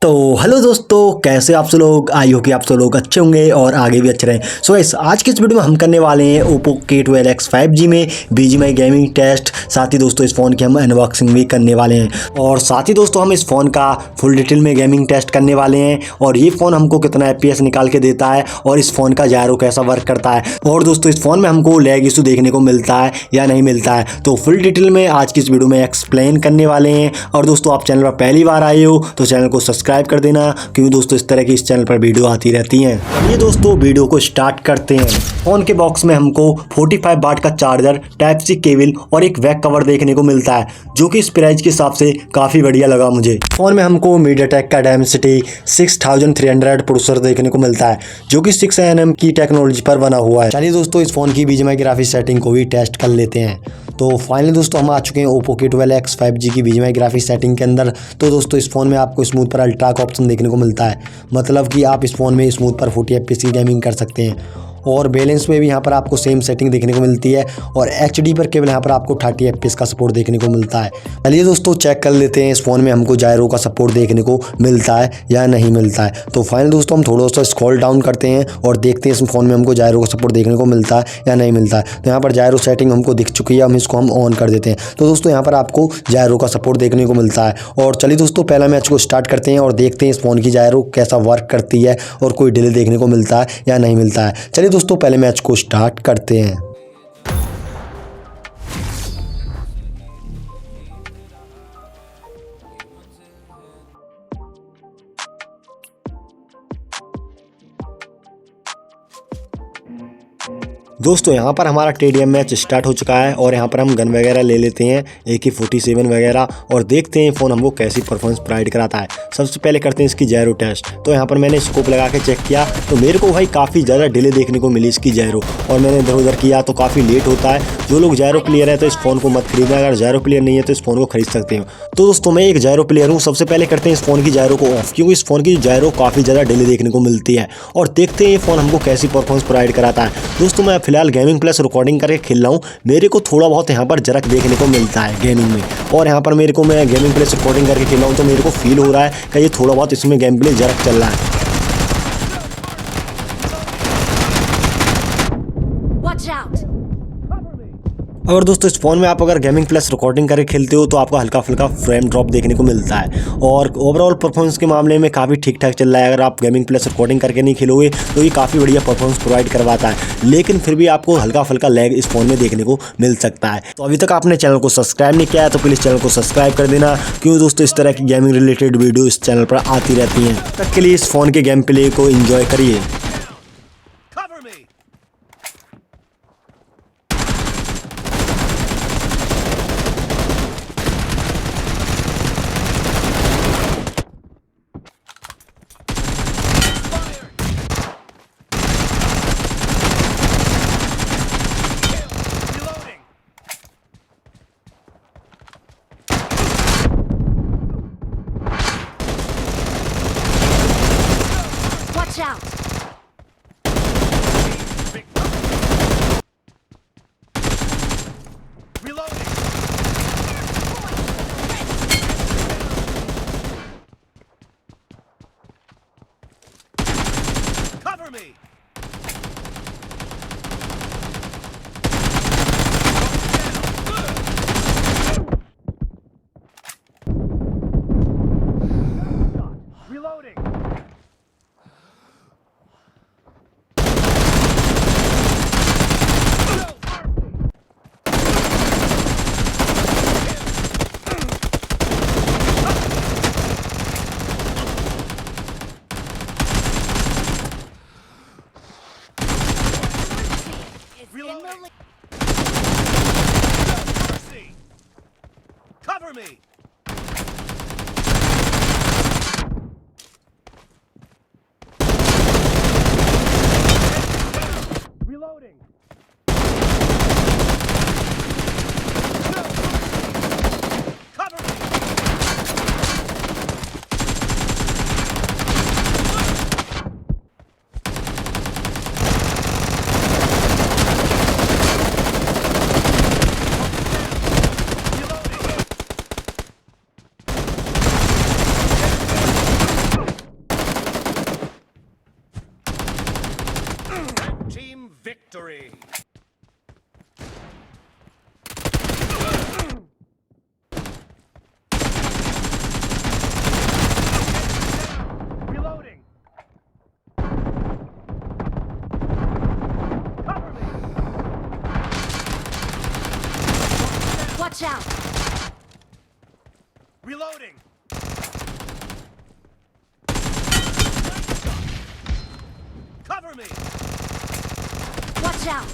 तो हेलो दोस्तों, कैसे आप सब लोग। आई हो कि आप सब लोग अच्छे होंगे और आगे भी अच्छे रहें। सो गाइस, आज के इस वीडियो में हम करने वाले हैं Oppo K12x 5G में BGMI गेमिंग टेस्ट। साथ ही दोस्तों इस फ़ोन की हम अनबॉक्सिंग भी करने वाले हैं और साथ ही दोस्तों हम इस फ़ोन का फुल डिटेल में गेमिंग टेस्ट करने वाले हैं और ये फ़ोन हमको कितना FPS निकाल के देता है और इस फ़ोन का जायरो कैसा वर्क करता है और दोस्तों इस फ़ोन में हमको लैग इशू देखने को मिलता है या नहीं मिलता है। तो फुल डिटेल में आज की इस वीडियो में एक्सप्लेन करने वाले हैं। और दोस्तों आप चैनल पर पहली बार आए हो तो चैनल को सब्सक्राइब कर देना, क्योंकि दोस्तों इस तरह की इस चैनल पर वीडियो आती रहती हैं। ये दोस्तों वीडियो को स्टार्ट करते हैं। फोन के बॉक्स में हमको 45 वाट का चार्जर, टाइप सी केबल और एक बैक कवर देखने को मिलता है, जो कि इस प्राइस के हिसाब से काफी बढ़िया लगा मुझे। फोन में हमको मीडियाटेक का डायमेंसिटी 6300 प्रोसेसर देखने को मिलता है, जो कि 6nm की टेक्नोलॉजी पर बना हुआ है। चलिए दोस्तों इस फोन की BGMI ग्राफिक्स सेटिंग को भी टेस्ट कर लेते हैं। तो फाइनली दोस्तों हम आ चुके हैं Oppo K12x 5G की BGMI ग्राफिक्स सेटिंग के अंदर। तो दोस्तों इस फोन में आपको स्मूथ पर अल्ट्रा का ऑप्शन देखने को मिलता है, मतलब कि आप इस फोन में स्मूथ पर 40 FPS की गेमिंग कर सकते हैं। और बैलेंस में भी यहाँ पर आपको सेम सेटिंग देखने को मिलती है और HD पर केवल यहाँ पर आपको 30 FPS का सपोर्ट देखने को मिलता है। चलिए दोस्तों चेक कर लेते हैं इस फोन में हमको जायरो का सपोर्ट देखने को मिलता है या नहीं मिलता है। तो फाइनल दोस्तों हम थोड़ा सा स्क्रॉल डाउन करते हैं और देखते हैं इस फोन में हमको जायरो का सपोर्ट देखने को मिलता है या नहीं मिलता है। तो यहाँ पर जायरो सेटिंग हमको दिख चुकी है, हम इसको ऑन कर देते हैं। तो दोस्तों यहाँ पर आपको जायरो का सपोर्ट देखने को मिलता है। और चलिए दोस्तों पहला मैच को स्टार्ट करते हैं और देखते हैं इस फोन की जायरो कैसा वर्क करती है और कोई डिले देखने को मिलता है या नहीं मिलता है। चलिए दोस्तों पहले मैच को स्टार्ट करते हैं। दोस्तों यहाँ पर हमारा टेडियम मैच स्टार्ट हो चुका है और यहाँ पर हम गन वगैरह ले लेते हैं, AK-47 वगैरह, और देखते हैं फ़ोन हमको कैसी परफॉर्मेंस प्रोवाइड कराता है। सबसे पहले करते हैं इसकी जायरो टेस्ट। तो यहाँ पर मैंने स्कोप लगा के चेक किया तो मेरे को भाई काफ़ी ज़्यादा डिले देखने को मिली इसकी जायरो, और मैंने इधर उधर किया तो काफ़ी लेट होता है। जो लोग जायरो प्लेयर है तो इस फ़ोन को मत खरीदना, अगर जायरो प्लेयर नहीं है तो इस फ़ोन को खरीद सकते हो। तो दोस्तों मैं एक जायरो प्लेयर हूँ। सबसे पहले करते हैं इस फ़ोन की जायरो को ऑफ, क्योंकि इस फ़ोन की जायरो काफ़ी ज़्यादा डिले देखने को मिलती है, और देखते हैं ये फ़ोन हमको कैसी परफॉर्मेंस प्रोवाइड कराता है। दोस्तों मैं फिलहाल गेमिंग प्लस रिकॉर्डिंग करके खेल रहा हूँ, मेरे को थोड़ा बहुत यहाँ पर जरक देखने को मिलता है गेमिंग में, और यहाँ पर मेरे को मैं गेमिंग प्लस रिकॉर्डिंग करके खेल रहा हूँ तो मेरे को फील हो रहा है कि ये थोड़ा बहुत इसमें गेम प्ले जरक चल रहा है। अगर दोस्तों इस फ़ोन में आप अगर गेमिंग प्लस रिकॉर्डिंग करके खेलते हो तो आपको हल्का फुल्का फ्रेम ड्रॉप देखने को मिलता है, और ओवरऑल परफॉर्मेंस के मामले में काफ़ी ठीक ठाक चल रहा है। अगर आप गेमिंग प्लस रिकॉर्डिंग करके नहीं खेलोगे तो ये काफ़ी बढ़िया परफॉर्मेंस प्रोवाइड करवाता है, लेकिन फिर भी आपको हल्का फुल्का लैग इस फ़ोन में देखने को मिल सकता है। तो अभी तक आपने चैनल को सब्सक्राइब नहीं किया है तो प्लीज़ चैनल को सब्सक्राइब कर देना, क्योंकि दोस्तों इस तरह की गेमिंग रिलेटेड वीडियो इस चैनल पर आती रहती हैं। तब तक के लिए इस फ़ोन के गेम प्ले को एंजॉय करिए। Watch out! Reloading! Cover me! Reloading! Victory! Reloading! Cover me! Watch out! Reloading! Cover me! Watch out!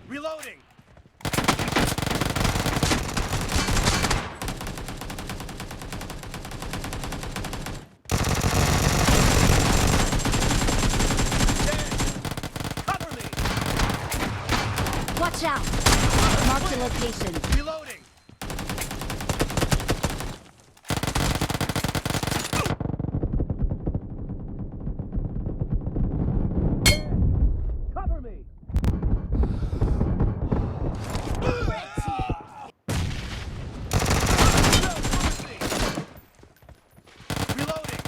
Reloading! Cover me! Watch out! Mark the location. Reloading! Cover me! Reloading!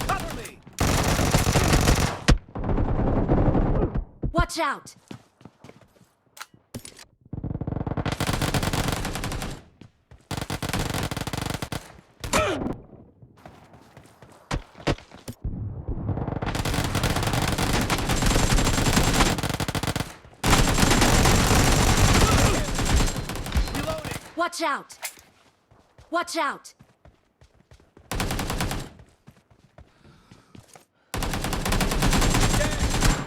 Cover me! Watch out! Reloading! Watch out! Watch out!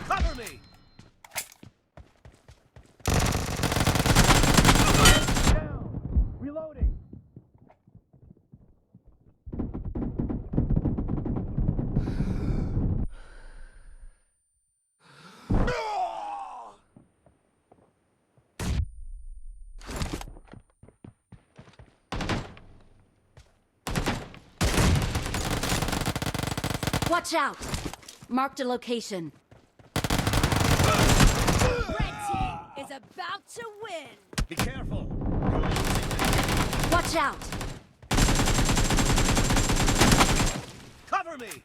Cover me! Down! Reloading! Watch out! Mark the location. Red team is about to win. Be careful! Watch out! Cover me!